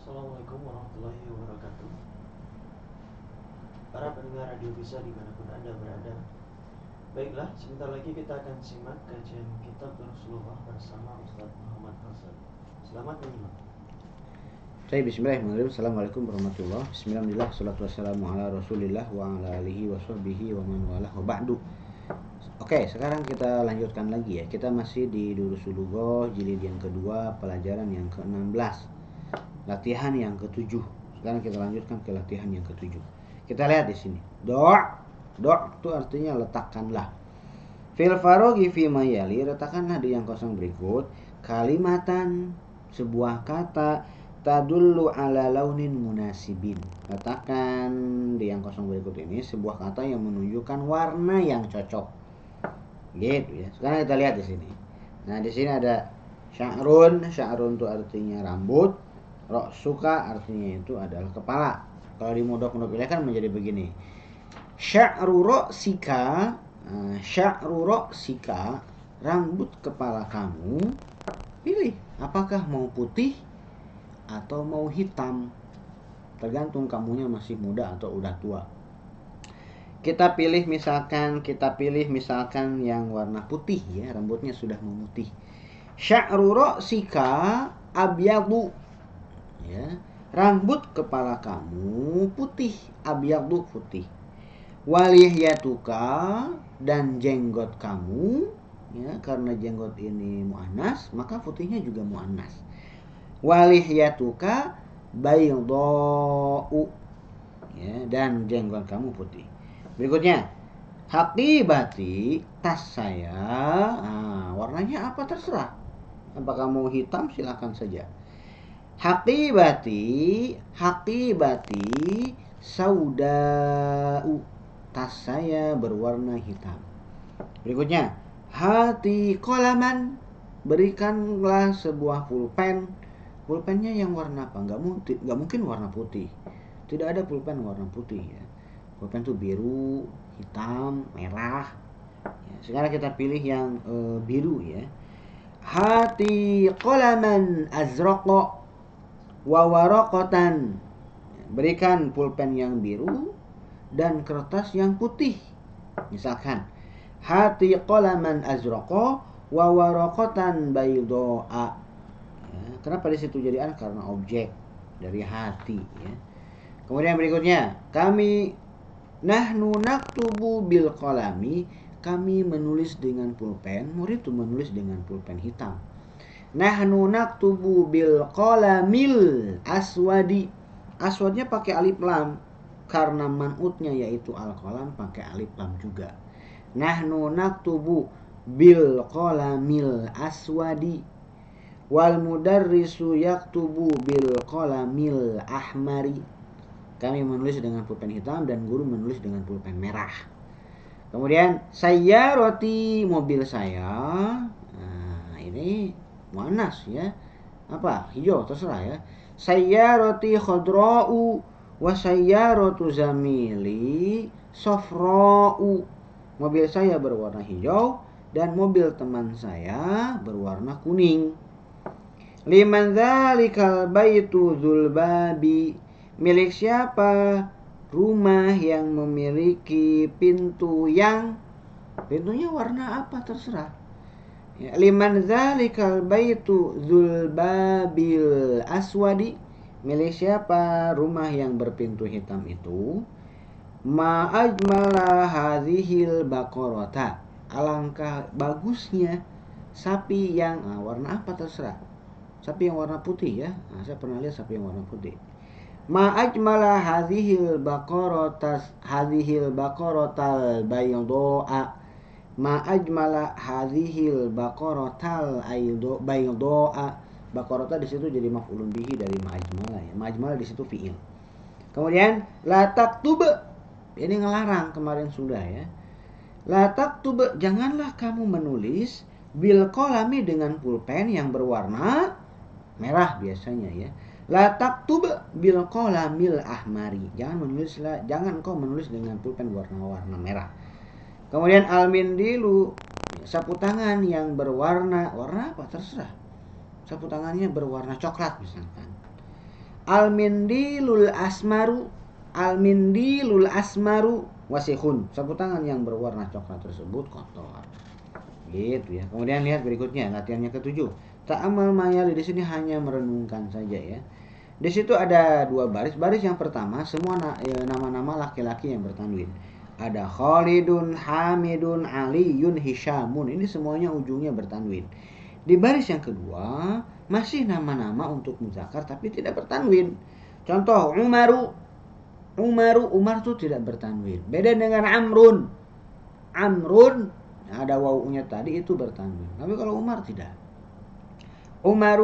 Assalamualaikum warahmatullahi wabarakatuh. Para pendengar Radio Bisa dimanapun Anda berada, baiklah, sebentar lagi kita akan simak kajian kitab Rasulullah bersama Ustaz Muhammad Hasan. Selamat menyimak. Bismillahirrahmanirrahim. Assalamualaikum warahmatullahi wabarakatuh. Bismillah, salatu wassalamu ala rasulillah wa ala alihi wa sahbihi wa man walah wa ba'du. Oke, sekarang kita lanjutkan lagi ya. Kita masih di Durusul Lughah jilid yang kedua, pelajaran yang ke-16, latihan yang ke-7. Sekarang kita lanjutkan ke latihan yang ke-7. Kita lihat di sini. Do' itu artinya letakkanlah. Fil faroghi fi mayali, letakkanlah di yang kosong berikut kalimatan, sebuah kata tadullu ala launin munasibin. Letakkan di yang kosong berikut ini sebuah kata yang menunjukkan warna yang cocok. Gitu ya. Sekarang kita lihat di sini. Nah, di sini ada sya'run. Sya'run itu artinya rambut. Ra'suka artinya itu adalah kepala. Kalau di mudhaf-mudhaf ilaih kan menjadi begini. Sya'ru ra'sika, rambut kepala kamu. Pilih, apakah mau putih atau mau hitam, tergantung kamunya masih muda atau udah tua. Kita pilih misalkan yang warna putih ya, rambutnya sudah memutih. Sya'ru ra'sika abyadu, ya, rambut kepala kamu putih, abyadu putih. Walihyatuka, dan jenggot kamu, ya, karena jenggot ini muannas maka putihnya juga muannas. Walihyatuka baydha'u, ya, dan jenggot kamu putih. Berikutnya, haqibati, tas saya. Warnanya apa terserah. Apakah mau hitam silakan saja. Haqibati sauda'u, tas saya berwarna hitam. Berikutnya, hati qalaman, berikanlah sebuah pulpen. Pulpennya yang warna apa? Nggak mungkin warna putih. Tidak ada pulpen warna putih ya. Pulpen itu biru, hitam, merah. Ya, sekarang kita pilih yang biru ya. Hati qalaman azraqa wa waraqatan. Berikan pulpen yang biru dan kertas yang putih. Misalkan, hati qalaman azraqa wa waraqatan baydha'a. Ya, kenapa di situ jadi an? Karena objek dari hati ya. Kemudian berikutnya, nahnu naktubu bil qalami, kami menulis dengan pulpen. Murid itu menulis dengan pulpen hitam. Nahnu naktubu bil qalamil aswadi. Aswadnya pakai alif lam karena man'utnya yaitu al-qalam pakai alif lam juga. Nahnu naktubu bil qalamil aswadi wal mudarrisu yaktubu bil qalamil ahmari. Kami menulis dengan pulpen hitam dan guru menulis dengan pulpen merah. Kemudian sayyarati, mobil saya. Nah, ini muannas ya. Apa? Hijau terserah ya. Sayyarati khadra'u wa sayyaratu zamili safra'u. Mobil saya berwarna hijau dan mobil teman saya berwarna kuning. Liman dzalikal baitu dzul babi, milik siapa rumah yang memiliki pintunya warna apa terserah. Ya, liman dzalikal baitu dzul babil aswadi, milik siapa rumah yang berpintu hitam itu. Ma ajmala hadhil baqarata, alangkah bagusnya sapi yang warna apa terserah. Sapi yang warna putih ya. Saya pernah lihat sapi yang warna putih. Ma ajmala hadhil baqaratal baydha'a. Ma ajmala hadhil baqaratal baydha'a. Baqarata di situ jadi maf'ulun bihi dari ma'ajmala ya. Ma'ajmala di situ fi'il. Kemudian la taktub, ini ngelarang, kemarin sudah ya. La taktub, janganlah kamu menulis bil qalami dengan pulpen yang berwarna merah biasanya ya. La taktub bil qalamil ahmari, jangan kau menulis dengan pulpen warna-warna merah. Kemudian al-mindilu, sapu tangan yang warna apa terserah. Sapu tangannya berwarna coklat misalkan. Al-mindilul asmaru wasihun. Sapu tangan yang berwarna coklat tersebut kotor. Gitu ya. Kemudian lihat berikutnya, latihannya ke-7. Ta'amal mayali, di sini hanya merenungkan saja ya. Di situ ada 2 baris. Baris yang pertama semua nama-nama laki-laki yang bertanwin. Ada Khalidun, Hamidun, Aliyun, Hisyamun. Ini semuanya ujungnya bertanwin. Di baris yang kedua masih nama-nama untuk muzakkar tapi tidak bertanwin. Contoh Umar itu tidak bertanwin. Beda dengan Amrun. Ada wawunya tadi itu bertanwin. Tapi kalau Umar tidak. Umar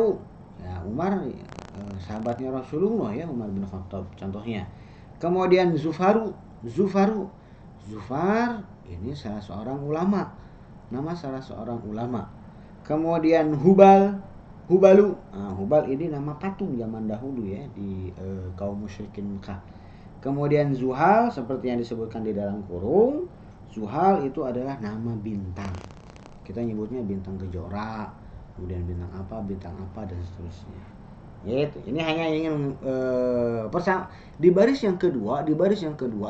sahabatnya Rasulullah ya, Umar bin Khattab contohnya. Kemudian Zufar ini salah seorang ulama. Nama salah seorang ulama. Kemudian Hubalu. Hubal ini nama patung zaman dahulu ya di kaum musyrikin Mekah. Kemudian Zuhal seperti yang disebutkan di dalam kurung. Zuhal itu adalah nama bintang. Kita nyebutnya bintang kejora, kemudian bintang apa dan seterusnya. Gitu. Ini hanya ingin di baris yang kedua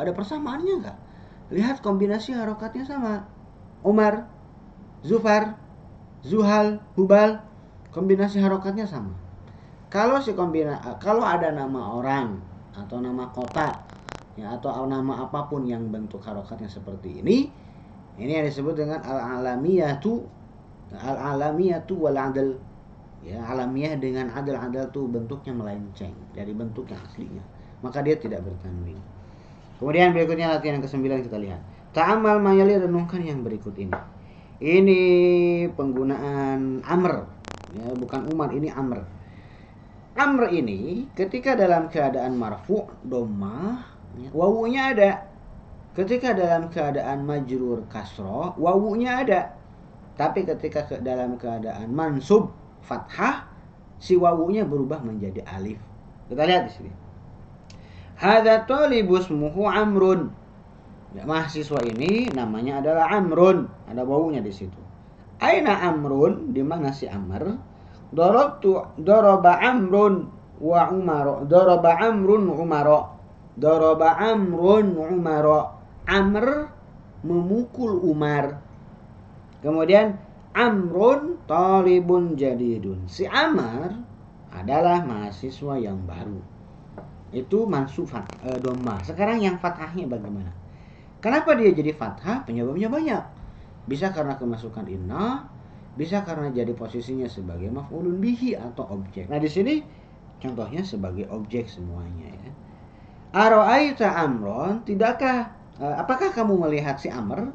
ada persamaannya enggak? Lihat kombinasi harokatnya sama. Umar, Zufar, Zuhal, Hubal, kombinasi harokatnya sama. Kalau ada nama orang atau nama kota ya, atau nama apapun yang bentuk harokatnya seperti ini yang disebut dengan al-alamiyatu wal adl. Ya, alamiah dengan adal tuh bentuknya melenceng dari bentuk yang aslinya, maka dia tidak bertanwin. Kemudian berikutnya latihan yang ke-9 kita lihat. Ta'amal mayali, renungkan yang berikut ini. Ini penggunaan amr ya, bukan Umar, ini amr. Amr ini ketika dalam keadaan marfu' dhammah ya, wawunya ada. Ketika dalam keadaan majrur kasroh, wawunya ada. Tapi ketika dalam keadaan mansub fathah, si wawunya berubah menjadi alif. Kita lihat di sini. Hadza talibu ismuhu Amrun. Ya, mahasiswa ini namanya adalah Amrun, ada wawunya di situ. Aina Amrun, di mana si Amr? Daraba Amrun wa Umar. Daraba Amrun Umar. Amr memukul Umar. Kemudian Amrun talibun jadidun. Si Amr adalah mahasiswa yang baru. Itu mansub dhammah. Sekarang yang fathahnya bagaimana? Kenapa dia jadi fathah? Penyebabnya banyak. Bisa karena kemasukan inna, bisa karena jadi posisinya sebagai maf'ulun bihi atau objek. Nah, di sini contohnya sebagai objek semuanya ya. Ara'aita Amron, apakah kamu melihat si Amr?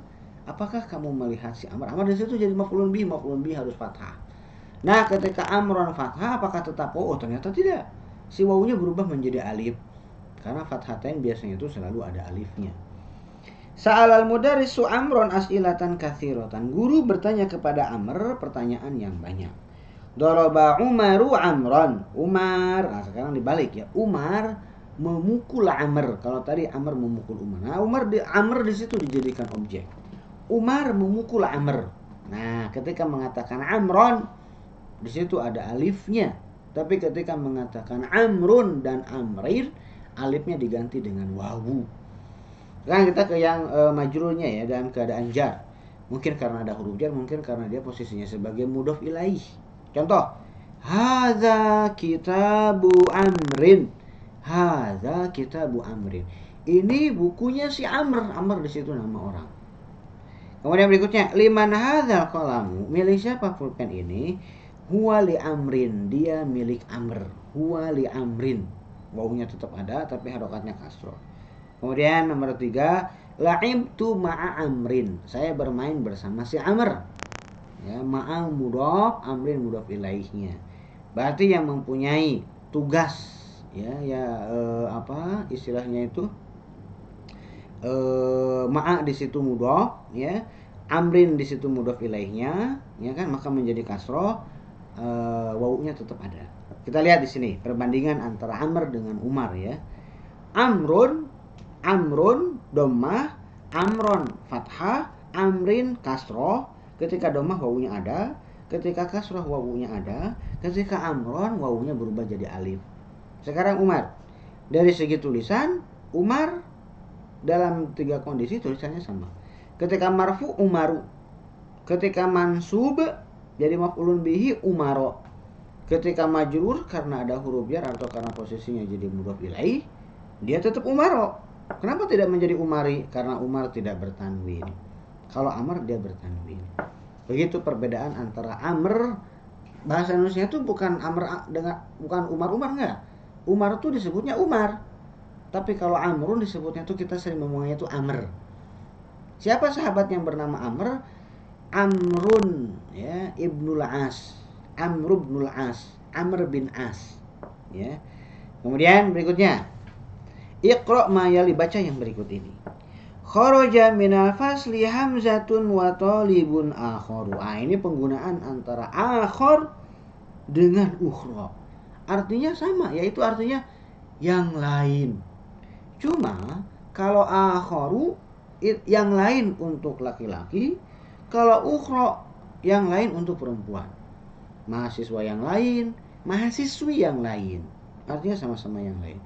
Apakah kamu melihat si Amr? Amr di situ jadi maf'ulun bihi harus fathah. Nah, ketika Amron fathah, apakah tetap ternyata tidak. Si wawunya berubah menjadi alif. Karena fathatain biasanya itu selalu ada alifnya. Sa'alal mudarrisu Amron as'ilatan katsiratan. Guru bertanya kepada Amr pertanyaan yang banyak. Daraba Umaru Amron. Umar. Nah, sekarang dibalik ya. Umar memukul Amr. Kalau tadi Amr memukul Umar. Nah, Amr di situ dijadikan objek. Umar memukul Amr. Nah, ketika mengatakan Amron, di situ ada alifnya. Tapi ketika mengatakan Amrun dan Amrin, alifnya diganti dengan wawu. Sekarang kita ke yang majrurnya ya, dalam keadaan jar. Mungkin karena ada huruf jar, mungkin karena dia posisinya sebagai mudhof ilaih. Contoh, hadza kitabu Amrin. Hadza kitabu Amrin. Ini bukunya si Amr. Amr di situ nama orang. Kemudian berikutnya, liman hadzal qalamu. Milik siapa pulpen ini? Huwa li Amrin. Dia milik Amr. Huwa li Amrin. Wawunya tetap ada tapi harokatnya kasroh. Kemudian nomor 3, la'ibtu ma'a Amrin. Saya bermain bersama si Amr. Ya, ma'a mudhof, Amrin mudhof ilaihnya. Berarti yang mempunyai tugas istilahnya itu ma'a di situ mudhof ya. Amrin di situ mudhof ilaihnya, ya kan? Maka menjadi kasroh, wawunya tetap ada. Kita lihat di sini perbandingan antara Amr dengan Umar ya. Amrun dhammah, Amron fathah, Amrin kasroh. Ketika dhammah wawunya ada, ketika kasroh wawunya ada, ketika Amron wawunya berubah jadi alif. Sekarang Umar. Dari segi tulisan, Umar dalam 3 kondisi tulisannya sama. Ketika marfu Umaru. Ketika mansub jadi maf'ulun bihi Umaro. Ketika majrur karena ada huruf jar atau karena posisinya jadi mudhof ilaih, dia tetap Umaro. Kenapa tidak menjadi Umari? Karena Umar tidak bertanwin. Kalau Amr dia bertanwin. Begitu perbedaan antara Amr, bahasa Indonesia itu bukan Amr dengan bukan Umar enggak. Umar itu disebutnya Umar. Tapi kalau Amrun disebutnya itu kita sering ngomongnya itu Amr. Siapa sahabat yang bernama Amr? Amrun ya, Ibnul As. Amr ibnul As, Amr bin As. Ya. Kemudian berikutnya, Iqra ma yali, baca yang berikut ini. Kharaja minal fasli hamzatun wa talibun akharu. Ini penggunaan antara akhar dengan ukhra. Artinya sama, yaitu artinya yang lain. Cuma kalau akharu yang lain untuk laki-laki, kalau ukhra yang lain untuk perempuan. Mahasiswa yang lain, mahasiswi yang lain. Artinya sama-sama yang lain.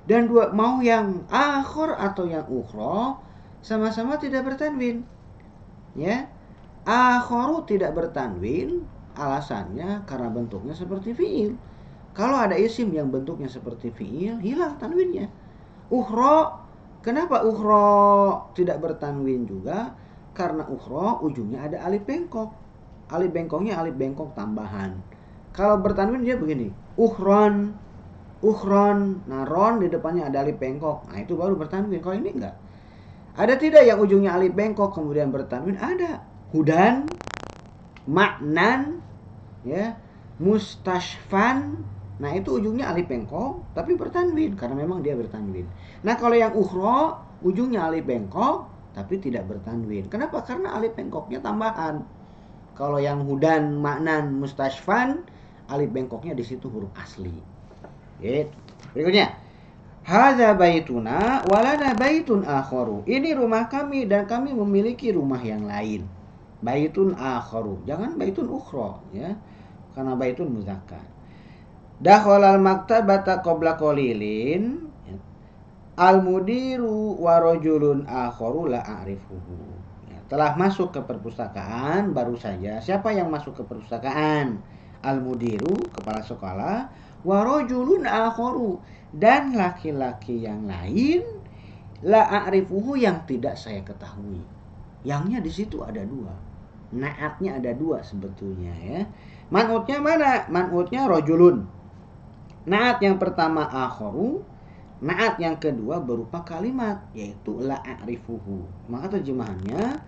Dan dua, mau yang akhir atau yang ukhra, sama-sama tidak bertanwin. Ya. Akharu tidak bertanwin, alasannya karena bentuknya seperti fiil. Kalau ada isim yang bentuknya seperti fiil, hilang tanwinnya. Ukhra, kenapa ukhra tidak bertanwin juga? Karena ukhra ujungnya ada alif bengkok. Alif bengkoknya alif bengkok tambahan. Kalau bertanwin dia begini, ukhron. Nah ron di depannya ada alif bengkok. Nah itu baru bertanwin. Kalau ini enggak. Ada tidak yang ujungnya alif bengkok kemudian bertanwin? Ada. Hudan, maknan, ya, mustashfan. Nah itu ujungnya alif bengkok tapi bertanwin karena memang dia bertanwin. Nah kalau yang ukhra ujungnya alif bengkok tapi tidak bertanwin. Kenapa? Karena alif bengkoknya tambahan. Kalau yang hudan, maknan, mustashfan, alif bengkoknya di situ huruf asli. Gitu. Berikutnya, hadza baituna walana baitun akharu. Ini rumah kami dan kami memiliki rumah yang lain. Baitun akharu. Jangan baitun ukhra, ya. Karena baitun muzakkar. Dakhalal maktabata qabla qalilin. Al-mudiru wa rajulun akharu la a'rifuhu. Telah masuk ke perpustakaan baru saja. Siapa yang masuk ke perpustakaan? Al-mudiru, kepala sekolah, wa rajulun akharu, dan laki-laki yang lain, la a'rifuhu, yang tidak saya ketahui. Yangnya di situ ada 2. Naatnya ada 2 sebetulnya ya. Man'utnya mana? Man'utnya rajulun. Naat yang pertama akharu, naat yang kedua berupa kalimat yaitu la a'rifuhu. Maka terjemahannya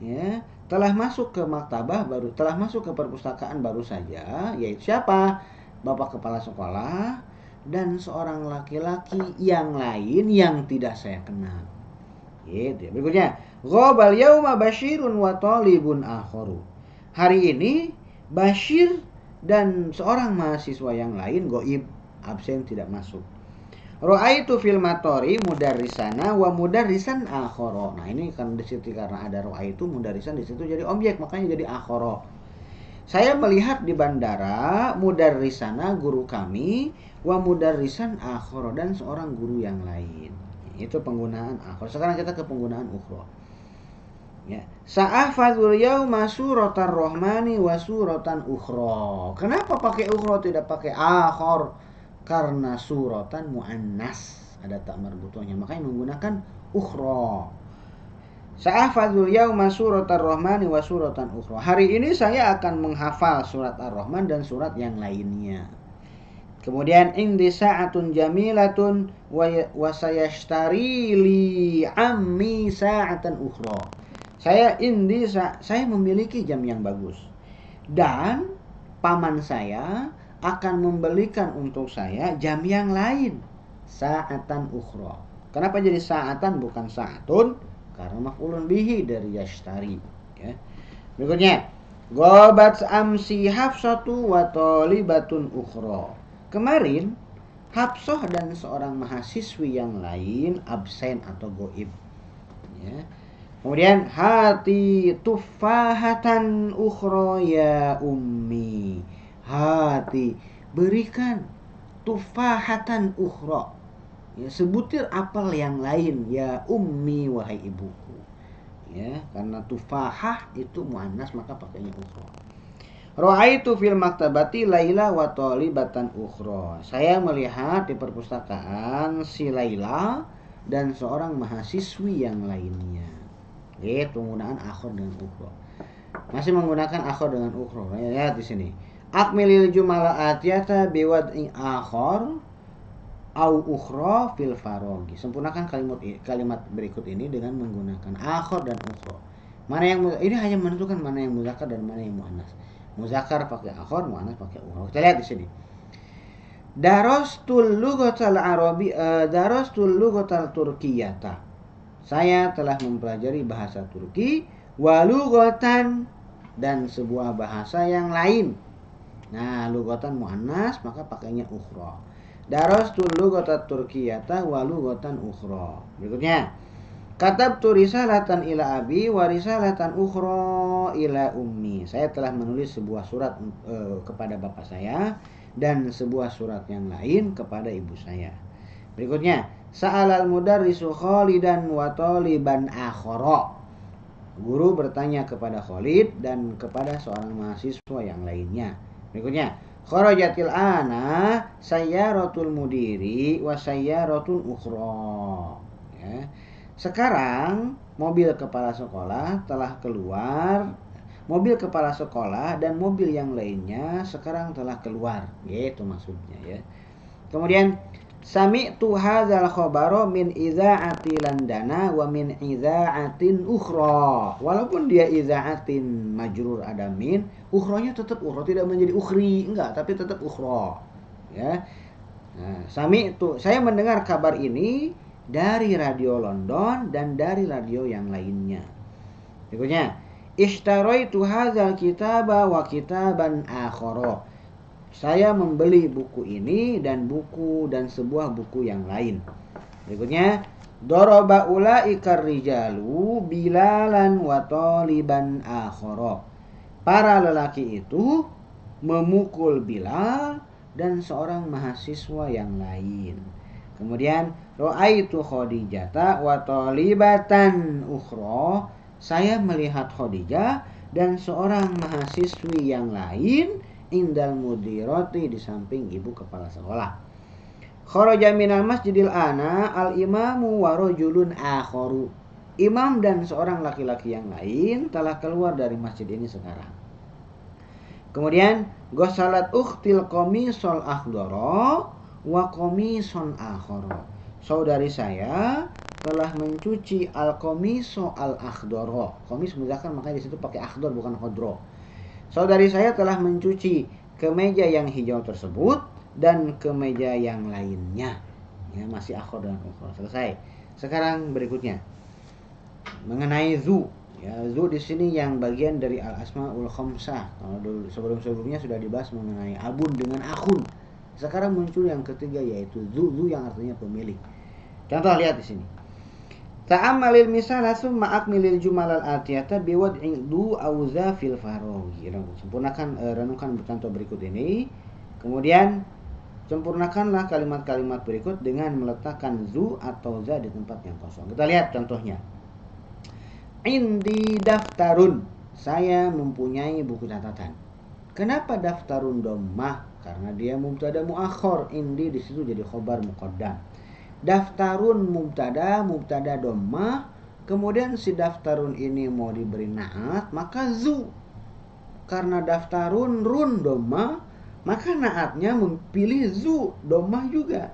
ya, telah masuk ke maktabah baru, telah masuk ke perpustakaan baru saja, yaitu siapa? Bapak kepala sekolah dan seorang laki-laki yang lain yang tidak saya kenal. Gitu. Berikutnya, ghabal yauma Basyirun wa talibun akharu. Hari ini Bashir dan seorang mahasiswa yang lain ghaib, absen, tidak masuk. Ra'aitu fil matori mudarrisana wa mudarrisan akhara. Nah, ini kan di situ karena ada ra'aitu mudarrisan di situ jadi objek, makanya jadi akhara. Saya melihat di bandara mudarrisana guru kami wa mudarrisan akhara, dan seorang guru yang lain. Itu penggunaan akhara. Sekarang kita ke penggunaan ukhra. Ya, sa'afadzul yauma suratar rahmani wa suratan ukhra. Kenapa pakai ukhra tidak pakai akhar? Karena suratan muannas, ada tak marbutohnya, makanya menggunakan ukhra. Sa'afadzul yauma suratar rahmani wa suratan ukhra. Hari ini saya akan menghafal surat Ar-Rahman dan surat yang lainnya. Kemudian indi sa'atun jamilatun wa sayashtari li ammi sa'atan ukhra. Saya memiliki jam yang bagus dan paman saya akan membelikan untuk saya jam yang lain, sa'atan ukhra. Kenapa jadi sa'atan bukan sa'atun? Karena maf'ulun bihi dari yashtari, ya. Berikutnya, ghabat amsi Hafsatu wa talibatun ukhra. Kemarin Hafsah dan seorang mahasiswi yang lain absen atau ghaib, ya. Kemudian hati tufahatan ukhra ya ummi. Hati, berikan tufahatan ukhra. Ya, sebutir apel yang lain ya ummi wahai ibuku. Ya, karena tufahah itu muannas maka pakainya ukhra. Ra'aitu fil maktabati Laila wa talibatan ukhra. Saya melihat di perpustakaan si Laila dan seorang mahasiswi yang lainnya. Penggunaan akhir dengan ukhra. Masih menggunakan akhir dengan ukhra. Lihat di sini. Akmilil jumala atiyata biwad'i akhar au ukhra fil farogi. Sempurnakan kalimat berikut ini dengan menggunakan akhir dan ukhra. Mana yang ini hanya menentukan mana yang muzakkar dan mana yang muannas. Muzakkar pakai akhir, muannas pakai ukhra. Kita lihat di sini. Darastul lughatal arabi darastul lughatal turkiyata. Saya telah mempelajari bahasa Turki wa lughatan dan sebuah bahasa yang lain. Nah, lughatan muannas maka pakainya ukhra. Darastul lughatat turkiyata wa lughatan ukhra. Berikutnya, katabtu risalatan ila abi wa risalatan ukhra ila ummi. Saya telah menulis sebuah surat kepada bapak saya dan sebuah surat yang lain kepada ibu saya. Berikutnya, sa'alal mudarrisu Khalidan wa taliban akhara. Guru bertanya kepada Khalid dan kepada seorang mahasiswa yang lainnya. Berikutnya, kharajatil ana sayyaratul mudiri wa sayyaratul ukhra. Ya. Sekarang mobil kepala sekolah telah keluar. Mobil kepala sekolah dan mobil yang lainnya sekarang telah keluar. Gitu maksudnya ya. Kemudian sami'tu hadzal khabara min idza'ati Landana wa min idza'atin ukhra. Walaupun dia idza'atin majrur ada min, ukhranya tetap ukhra, tidak menjadi ukhri, enggak, tapi tetap ukhra. Ya. Nah, sami'tu, saya mendengar kabar ini dari radio London dan dari radio yang lainnya. Berikutnya, ishtaraitu hadzal kitaba wa kitaban akhara. Saya membeli buku ini dan sebuah buku yang lain. Berikutnya, daraba ulaikar rijalu Bilalan wa taliban akhara. Para lelaki itu memukul Bilal dan seorang mahasiswa yang lain. Kemudian, ra'aitu Khadijata wa talibatan ukhra. Saya melihat Khadijah dan seorang mahasiswi yang lain indal mudirati di samping ibu kepala sekolah. Kharaja minal masjidil ana al imamu wa rajulun akharu. Imam dan seorang laki-laki yang lain telah keluar dari masjid ini sekarang. Kemudian ghasalat ukhtil qamisal akhdara wa qamisun akhara. Saudari saya telah mencuci al-qamisu al-akhdara. Qamis muzakkar makanya di situ pakai akhdar bukan khodro. Saudari saya telah mencuci kemeja yang hijau tersebut dan kemeja yang lainnya. Ya, masih akhir dan ukhra. Selesai. Sekarang berikutnya mengenai zu. Ya, zu di sini yang bagian dari al-asmaul khamsah. Kalau dulu sebelum-sebelumnya sudah dibahas mengenai abun dengan akhun. Sekarang muncul yang ketiga yaitu zu yang artinya pemilik. Contoh lihat di sini. Ta'ammalil misala summa akmilil jumalal atiyata biwad'i du auza fil faroghi. Sempurnakan renungkan contoh berikut ini. Kemudian sempurnakanlah kalimat-kalimat berikut dengan meletakkan zu atau za di tempat yang kosong. Kita lihat contohnya. Indi daftarun. Saya mempunyai buku catatan. Kenapa daftarun dhammah? Karena dia mubtada muakhar. Indi di situ jadi khobar muqaddam. Daftarun mubtada dhammah, kemudian si daftarun ini mau diberi naat maka zu. Karena daftarun run dhammah, maka naatnya memilih zu dhammah juga.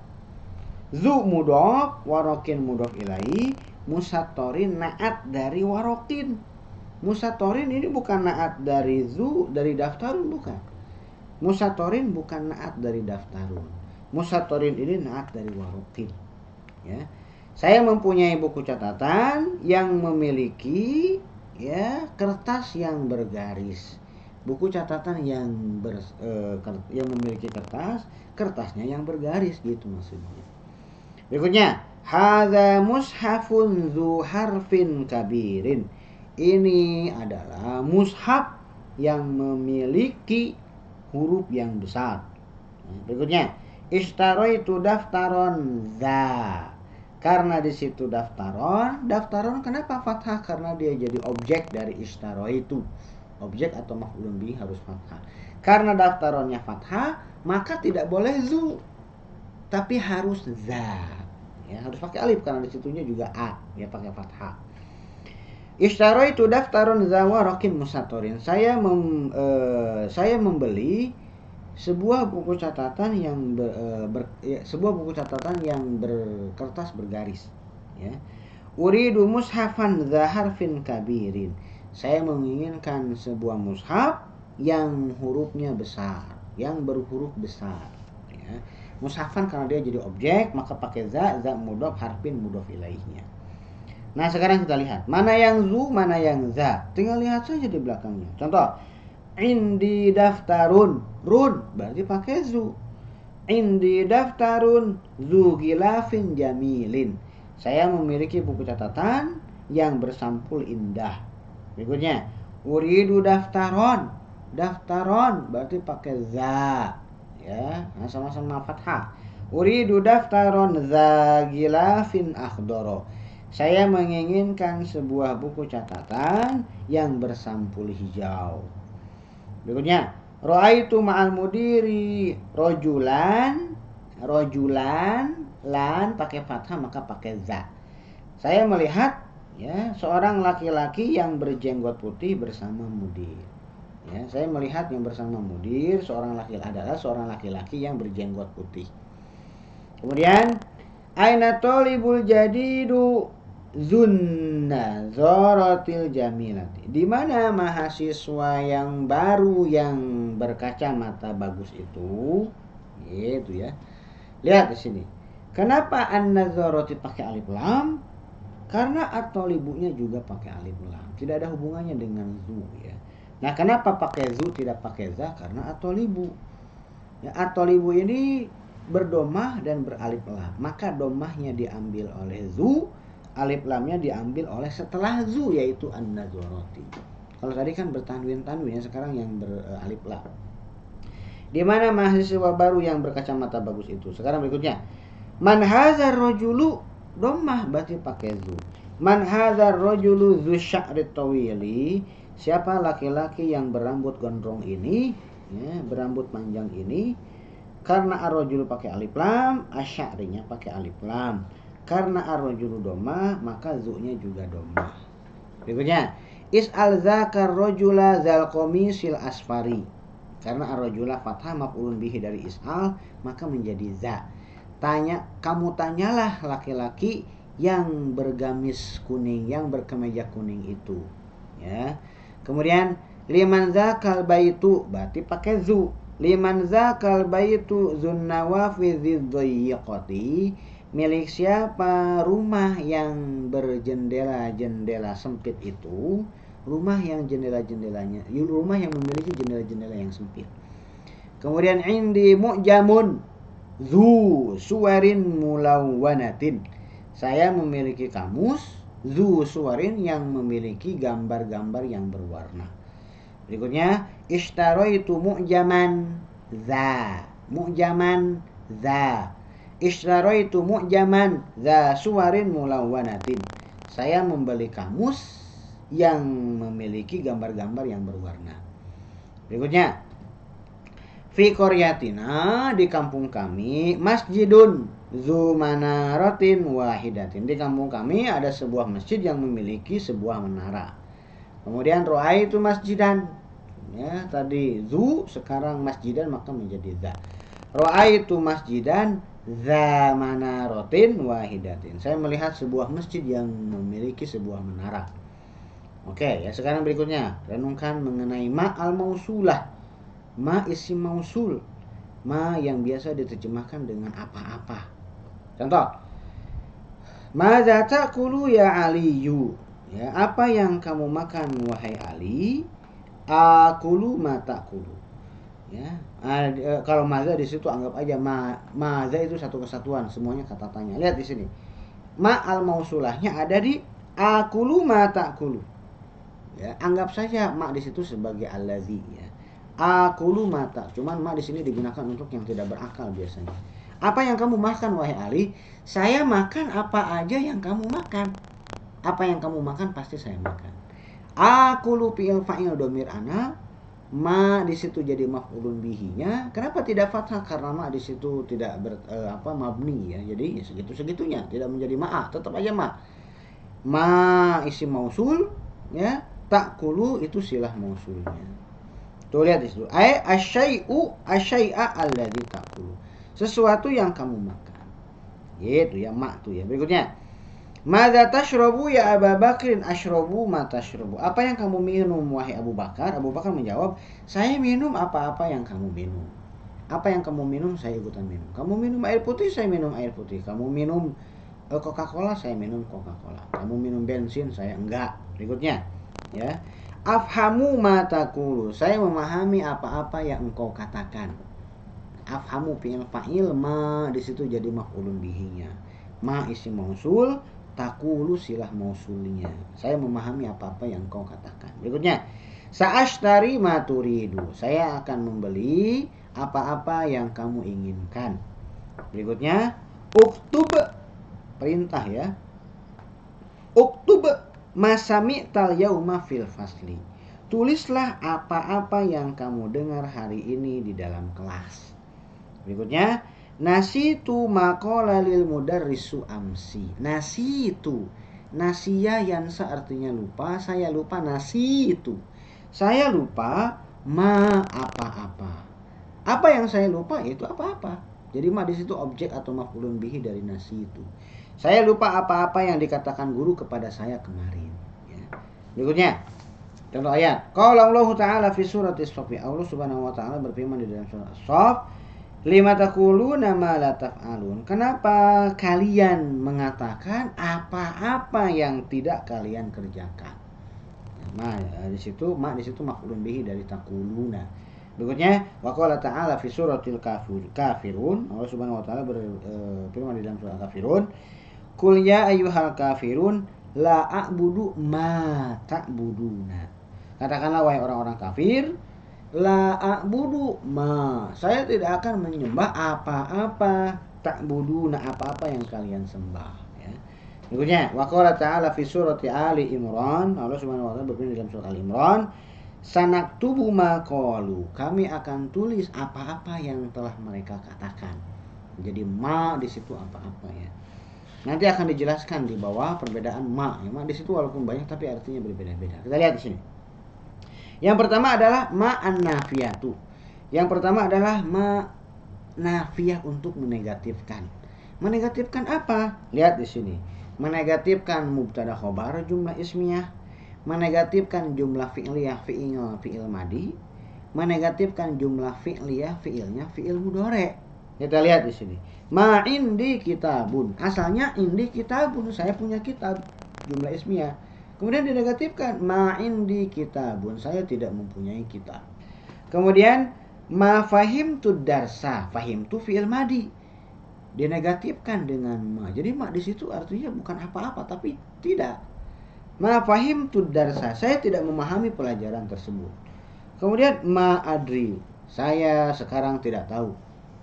Zu mudhof, warokin mudhof ilaihi, musatorin naat dari warokin. Musatorin ini bukan naat dari zu, dari daftarun bukan. Musatorin bukan naat dari daftarun. Musatorin ini naat dari warokin. Ya. Saya mempunyai buku catatan yang memiliki ya kertas yang bergaris. Buku catatan yang memiliki kertasnya yang bergaris gitu maksudnya. Berikutnya, hadza mushafun dzu harfin kabirin. Ini adalah mushaf yang memiliki huruf yang besar. Berikutnya, Ishtaraitu daftaron za. Karena di situ daftaron kenapa fathah? Karena dia jadi objek dari ishtaraitu. Objek atau maf'ulun bihi harus fathah. Karena daftaronnya fathah, maka tidak boleh zu, tapi harus za. Ya, harus pakai alif karena di situnya juga a, ya pakai fathah. Ishtaraitu daftaron za warakin musatorin. Saya membeli sebuah buku catatan yang berkertas bergaris, ya. Uridu mushafan za harfin kabirin. Saya menginginkan sebuah mushaf yang hurufnya besar, yang berhuruf besar, ya. Mushafan karena dia jadi objek, maka pakai za mudhof, harfin mudhof ilaihnya. Nah, sekarang kita lihat mana yang zu, mana yang za. Tinggal lihat saja di belakangnya. Contoh, indi daftarun, run berarti pakai zu. Indi daftarun zu gilafin jamilin. Saya memiliki buku catatan yang bersampul indah. Berikutnya, uridu daftaron. Daftaron berarti pakai za, ya. Nah, sama-sama fathah. Uridu daftaron za gilafin akhdoro. Saya menginginkan sebuah buku catatan yang bersampul hijau. Berikutnya, ra'aitu ma'al mudiri rojulan, lan pakai fathah maka pakai za. Saya melihat, ya, seorang laki-laki yang berjenggot putih bersama mudir. Ya, saya melihat yang bersama mudir adalah seorang laki-laki yang berjenggot putih. Kemudian, aina tolibul jadidu zunna zorotil jamilati. Di mana mahasiswa yang baru yang berkacamata bagus itu? Gitu ya. Lihat di sini. Kenapa an-nazarati pakai alif lam? Karena at-tolibunya juga pakai alif lam. Tidak ada hubungannya dengan zu, ya. Nah, kenapa pakai zu tidak pakai za? Karena at-tolibu. Ya, at-tolibu ini berdomah dan beralif lam. Maka domahnya diambil oleh zu, alif lamnya diambil oleh setelah zu, yaitu an-nazarati. Kalau tadi kan bertanwin, ya, sekarang yang beralif lam. Di mana mahasiswa baru yang berkacamata bagus itu? Sekarang berikutnya, man hadzar rajulu, domah berarti pakai zu. Man hadzar rajulu dzu sya'ri tawili. Siapa laki-laki yang berambut gondrong ini, ya, berambut panjang ini? Karena ar-rajulu pakai alif lam, asy'arinya pakai alif lam. Karena ar-rajulu domah, maka zu-nya juga domah. Berikutnya, is'al zakar rajula zal qamisil asfari. Karena ar-rajula fathah maf'ulun bihi dari is'al, maka menjadi za. Kamu tanyalah laki-laki yang bergamis kuning, yang berkemeja kuning itu, ya. Kemudian, liman zakal baitu berarti pakai zu. Liman zakal baitu zunnawafi dziddayiqati. Milik siapa rumah yang berjendela-jendela sempit itu? Rumah yang rumah yang memiliki jendela-jendela yang sempit. Kemudian, indi mu'jamun zu suwarin mulawwanatin. Saya memiliki kamus zu suwarin yang memiliki gambar-gambar yang berwarna. Berikutnya, ishtaraitu mu'jaman za. Mu'jaman za. Ishtaraitu mu'jaman za suwarin mulawwanatin. Saya membeli kamus yang memiliki gambar-gambar yang berwarna. Berikutnya, fi qaryatina, di kampung kami, masjidun zu manaratin wahidatin. Di kampung kami ada sebuah masjid yang memiliki sebuah menara. Kemudian ra'aitu masjidan, ya, tadi zu, sekarang masjidan maka menjadi za. Ra'aitu masjidan za manaratin wahidatin. Saya melihat sebuah masjid yang memiliki sebuah menara. Oke, ya, sekarang berikutnya renungkan mengenai ma al-mausulah. Ma isim mausul, ma yang biasa diterjemahkan dengan apa-apa. Contoh, maza ta'kulu ya Aliyu, ya, apa yang kamu makan wahai Ali? Akulu ma ta'kulu, ya. Kalau maza di situ anggap aja maza itu satu kesatuan, semuanya kata tanya. Lihat di sini, ma al mausulahnya ada di akulu ma ta'kulu, ya, anggap saja ma di situ sebagai allazi, ya. Akulu mata, cuman ma di sini digunakan untuk yang tidak berakal biasanya. Apa yang kamu makan wahai Ali? Saya makan apa aja yang kamu makan. Apa yang kamu makan pasti saya makan. Akulu fi'il fa'il domir ana. Ma di situ jadi maf'ulun bihinya. Kenapa tidak fathah? Karena ma di situ tidak mabni ya. Jadi segitu-segitunya, tidak menjadi ma'a, tetap aja ma. Ma isim mausul ya. Ta'kulu itu silah mausulnya. Tuh lihat di situ. Asyai'a alladzi ta'kulu. Sesuatu yang kamu makan. Gitu ya, ma tuh ya. Berikutnya. Madza tashrabu ya Abu Bakrin? Ashrabu ma tashrabu. Apa yang kamu minum wahai Abu Bakar? Abu Bakar menjawab, saya minum apa-apa yang kamu minum. Apa yang kamu minum saya ikutan minum. Kamu minum air putih, saya minum air putih. Kamu minum Coca-Cola, saya minum Coca-Cola. Kamu minum bensin, saya enggak. Berikutnya, ya. Afhamu ma taqulu. Saya memahami apa-apa yang engkau katakan. Afhamu fi'il fa'il, ma di situ jadi maf'ulun bihinya. Ma isim mausul, taqulu silah mausulnya. Saya memahami apa-apa yang engkau katakan. Berikutnya, sa'ashtari ma turidu. Saya akan membeli apa-apa yang kamu inginkan. Berikutnya, uktub, perintah ya. Uktub masami tal yauma fil fasli. Tulislah apa-apa yang kamu dengar hari ini di dalam kelas. Berikutnya, nasitu maqala lil mudarrisu amsi. Nasitu, nasiya yansa artinya lupa, saya lupa nasitu. Saya lupa ma apa-apa. Apa yang saya lupa itu apa-apa. Jadi ma di situ objek atau maf'ulun bihi dari nasitu. Saya lupa apa-apa yang dikatakan guru kepada saya kemarin. Ya. Berikutnya, contoh ayat. Qala Allah Ta'ala fi surati As-Saff. Allah Subhanahu wa taala berfirman di dalam surah As-Saff, lima taquluna ma la taf'alun. Kenapa kalian mengatakan apa-apa yang tidak kalian kerjakan? Ma di situ maf'ulun bihi dari taquluna. Berikutnya, wa qala ta'ala fi suratil kafirun. Allah Subhanahu wa taala berfirman di dalam surah Kafirun, qul ya ayyuhal kafirun la a'budu ma ta'buduna. Katakanlah wahai orang-orang kafir, la a'budu ma, saya tidak akan menyembah apa-apa, ta'buduna, apa-apa yang kalian sembah ya. Berikutnya, wa qala ta'ala fi surati Ali Imran. Allah Subhanahu wa taala berfirman dalam surah Ali Imran, sanaktubu ma qalu. Kami akan tulis apa-apa yang telah mereka katakan. Jadi ma di situ apa-apa ya. Nanti akan dijelaskan di bawah perbedaan ma. Ya, ma di situ walaupun banyak tapi artinya berbeda-beda. Kita lihat di sini. Yang pertama adalah ma an-nafiyatu. Yang pertama adalah ma nafiyah untuk menegatifkan. Menegatifkan apa? Lihat di sini. Menegatifkan mubtada khobar jumlah ismiyah, menegatifkan jumlah fi'liyah fi'il madi, menegatifkan jumlah fi'liyah fi'ilnya fi'il mudhari'. Kita lihat di sini. Ma indi kitabun. Asalnya indi kitabun, saya punya kitab, jumlah ismiyah. Kemudian dinegatifkan ma indi kitabun, saya tidak mempunyai kitab. Kemudian ma fahimtu darsa, fahimtu fi'il madi. Dinegatifkan dengan ma. Jadi ma di situ artinya bukan apa-apa tapi tidak. Ma fahimtu darsa, saya tidak memahami pelajaran tersebut. Kemudian ma adri, saya sekarang tidak tahu.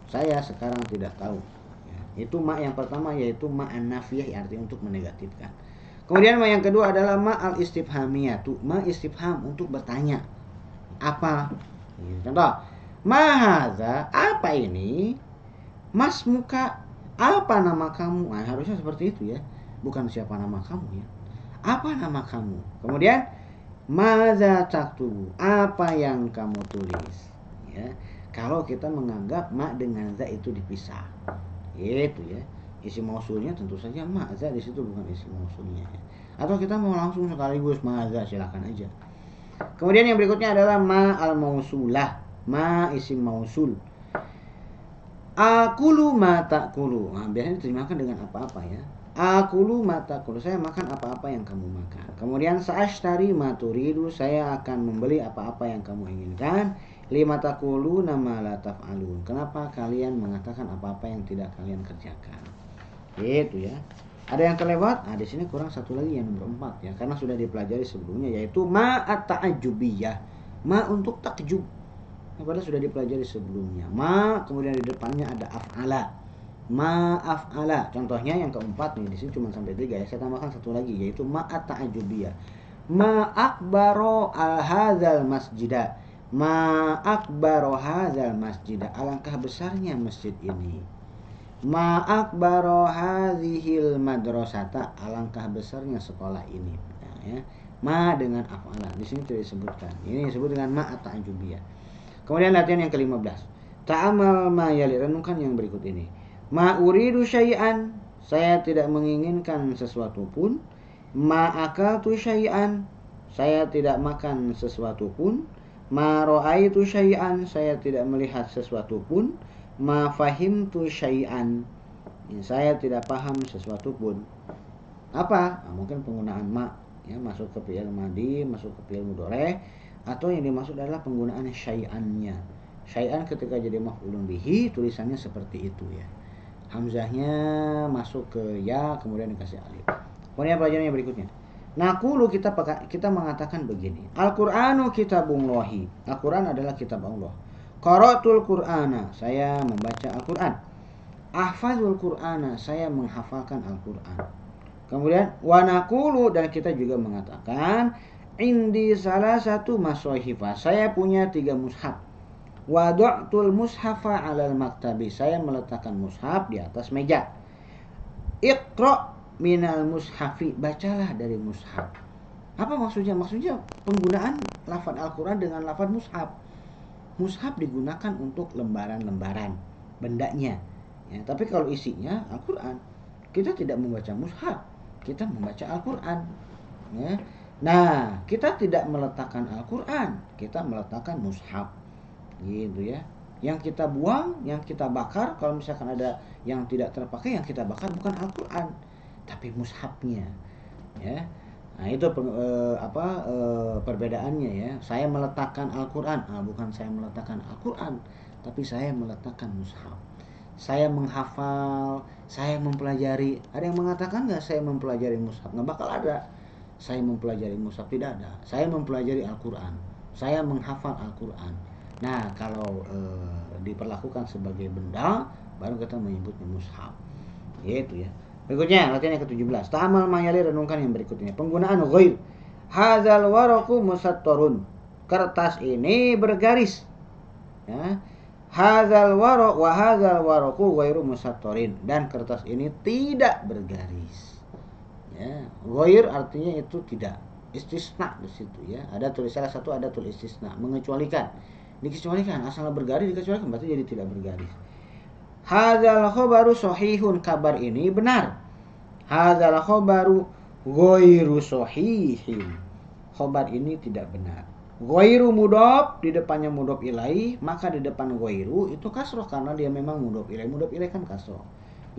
Saya sekarang tidak tahu. Ya, itu ma yang pertama, yaitu ma an-nafiyah, artinya untuk menegatifkan. Kemudian ma yang kedua adalah ma al-istifhamiyatu, ma istifham untuk bertanya. Apa? Contoh, ma hadza, apa ini? Mas muka, apa nama kamu? Nah, harusnya seperti itu ya. Bukan siapa nama kamu ya. Apa nama kamu? Kemudian madza taktubu, apa yang kamu tulis? Ya. Kalau kita menganggap ma dengan za itu dipisah, itu ya, isi mausulnya tentu saja ma, za di situ bukan isi mausulnya ya. Atau kita mau langsung sekaligus ma za, silakan aja. Kemudian yang berikutnya adalah ma al mausulah, ma isim mausul. Akulu ma ta'kulu, nah, biasanya diterjemahkan dengan apa-apa ya. Akulu ma ta'kulu, saya makan apa-apa yang kamu makan. Kemudian sa'ashtari ma turidu, saya akan membeli apa-apa yang kamu inginkan. Lima taqulu nama la taf'alun, kenapa kalian mengatakan apa-apa yang tidak kalian kerjakan? Gitu ya. Ada yang terlewat? Nah, di sini kurang satu lagi yang nomor 4 ya, karena sudah dipelajari sebelumnya, yaitu ma at-ta'ajjubiyah, ma untuk takjub. Padahal sudah dipelajari sebelumnya. Ma kemudian di depannya ada af'ala. Ma'af'ala. Contohnya yang keempat nih, di sini cuma sampai 3 ya. Saya tambahkan satu lagi yaitu ma'at-ta'ajubiyah. Ma'akbaro al-hadzal masjidah. Ma'akbaro hadzal masjidah. Alangkah besarnya masjid ini. Ma'akbaro hadzihil madrasata. Alangkah besarnya sekolah ini. Nah, ya. Ma dengan af'ala. Di sini tidak disebutkan. Ini disebut dengan ma'at-ta'ajubiyah. Kemudian latihan yang ke-15. Ta'amal ma yali, renungkan yang berikut ini. Ma uridu syai'an, saya tidak menginginkan sesuatu pun. Ma akaltu syai'an, saya tidak makan sesuatu pun. Ma ra'aitu syai'an, saya tidak melihat sesuatu pun. Ma fahimtu syai'an, saya tidak paham sesuatu pun. Apa? Nah, mungkin penggunaan ma ya, masuk ke fi'il madhi, masuk ke fi'il mudhari', atau yang dimaksud adalah penggunaan syai'annya. Syai'an ketika jadi maf'ulun bihi tulisannya seperti itu ya. Hamzahnya masuk ke ya, kemudian dikasih alif. Kemudian pelajaran yang berikutnya. Naqulu, kita mengatakan begini. Al-Qur'anu kitabullahi. Al-Qur'an adalah kitab Allah. Qara'tul Qur'ana, saya membaca Al-Qur'an. Ahfazul Qur'ana, saya menghafalkan Al-Qur'an. Kemudian wa naqulu, dan kita juga mengatakan indi salah satu masahifah, saya punya 3 mushaf. Wada'tul mushafa 'alal maktabi, saya meletakkan mushaf di atas meja. Iqra' minal mushafi, bacalah dari mushaf. Apa maksudnya? Maksudnya penggunaan lafaz Al-Qur'an dengan lafaz mushaf. Mushaf digunakan untuk lembaran-lembaran bendanya ya, tapi kalau isinya Al-Qur'an, kita tidak membaca mushaf, kita membaca Al-Qur'an ya. Nah, kita tidak meletakkan Al-Qur'an, kita meletakkan mushaf gitu ya. Yang kita buang, yang kita bakar, kalau misalkan ada yang tidak terpakai, yang kita bakar bukan Al-Qur'an tapi mushafnya ya. Nah, itu perbedaannya ya. Saya meletakkan Al-Qur'an, bukan saya meletakkan Al-Qur'an, tapi saya meletakkan mushaf. Saya menghafal, saya mempelajari. Ada yang mengatakan nggak saya mempelajari mushaf? Nggak bakal ada. Saya mempelajari mushaf, tidak ada. Saya mempelajari Al-Qur'an, saya menghafal Al-Qur'an. Nah, kalau diperlakukan sebagai benda, baru kita menyebutnya mushaf. Gitu ya. Berikutnya, latihan yang ke-17. Ta'amal mayali, renungkan yang berikutnya. Penggunaan ghair. Hadzal waraqu musattarun. Kertas ini bergaris. Ya. Hadzal waraq wa hadzal waraqu ghairu musattarin. Dan kertas ini tidak bergaris. Ya, ghair artinya itu tidak. Istisna di situ ya. Ada tulisan satu, ada tulis istisna, mengecualikan. Dikecualikan, asal bergaris dikecualikan berarti jadi tidak bergaris. Hadzal khabaru sahihun, kabar ini benar. Hadzal khabaru ghairu sahihin, khabar ini tidak benar. Ghairu mudhaf, di depannya mudhaf ilaih, maka di depan ghairu itu kasroh karena dia memang mudhaf ilaih. Mudhaf ilaih kan kasroh.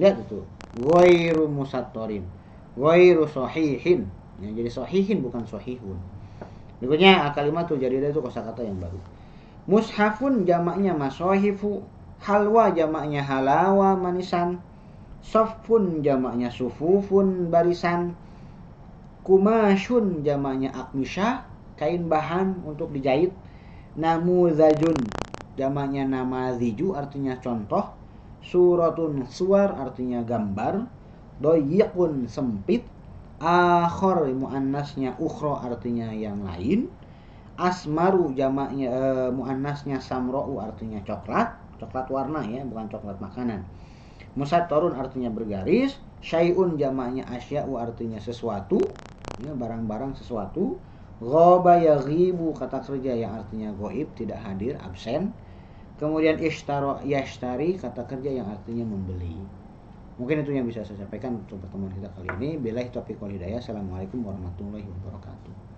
Lihat itu. Ghairu musattarin, ghairu sahihin. Ya, jadi sahihin bukan sahihun. Berikutnya kalimatul jadidah, itu kosakata yang baru. Mushafun jamaknya masahifu, halwa jamaknya halawa manisan, sofun jamaknya sufufun barisan, kumashun jamaknya akmisyah, kain bahan untuk dijahit, namuzajun jamaknya namaziju artinya contoh, suratun suar artinya gambar, doyikun sempit, akhor muannasnya ukhro artinya yang lain, asmaru jamaknya muannasnya samro'u artinya coklat, coklat warna ya, bukan coklat makanan. Musattarun artinya bergaris, syai'un jamaknya asya'u artinya sesuatu, ya, barang-barang sesuatu. Ghaba yaghibu, kata kerja yang artinya ghaib, tidak hadir, absen. Kemudian ishtara yashtari, kata kerja yang artinya membeli. Mungkin itu yang bisa saya sampaikan untuk pertemuan kita kali ini. Billahi taufiq wal hidayah. Assalamualaikum warahmatullahi wabarakatuh.